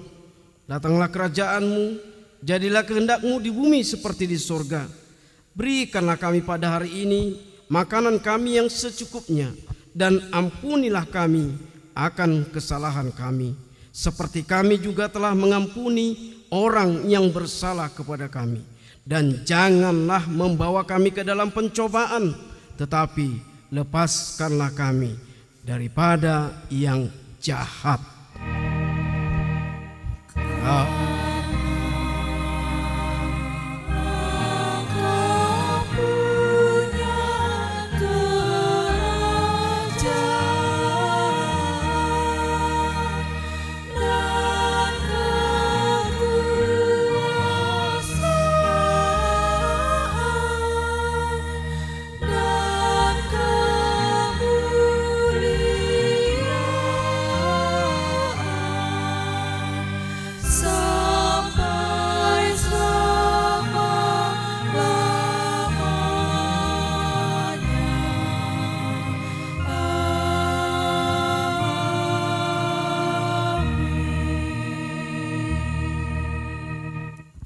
Datanglah kerajaanmu, jadilah kehendakmu di bumi seperti di sorga. Berikanlah kami pada hari ini makanan kami yang secukupnya, dan ampunilah kami akan kesalahan kami, seperti kami juga telah mengampuni orang yang bersalah kepada kami. Dan janganlah membawa kami ke dalam pencobaan, tetapi lepaskanlah kami daripada yang jahat.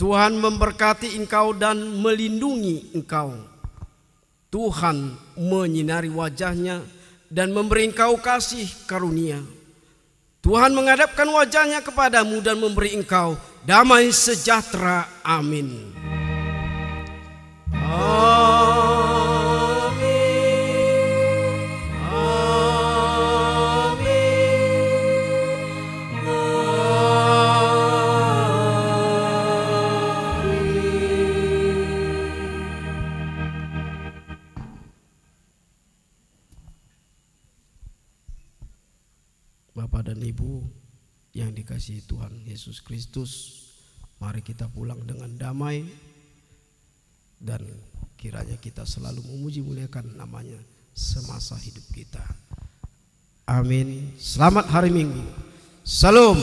Tuhan memberkati engkau dan melindungi engkau. Tuhan menyinari wajahnya dan memberi engkau kasih karunia. Tuhan menghadapkan wajahnya kepadamu dan memberi engkau damai sejahtera. Amin. Bapak dan Ibu yang dikasihi Tuhan Yesus Kristus, mari kita pulang dengan damai dan kiranya kita selalu memuji muliakan namanya semasa hidup kita. Amin. Selamat hari Minggu. Salam.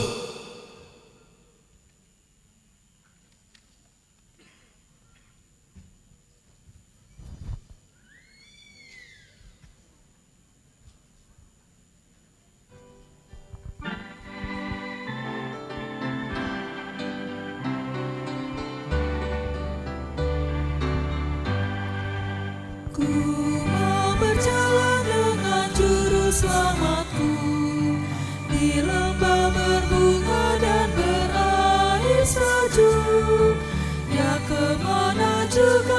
Ku mau berjalan dengan juru selamatku di lembah berbunga dan berair sejuk. Ya kemana juga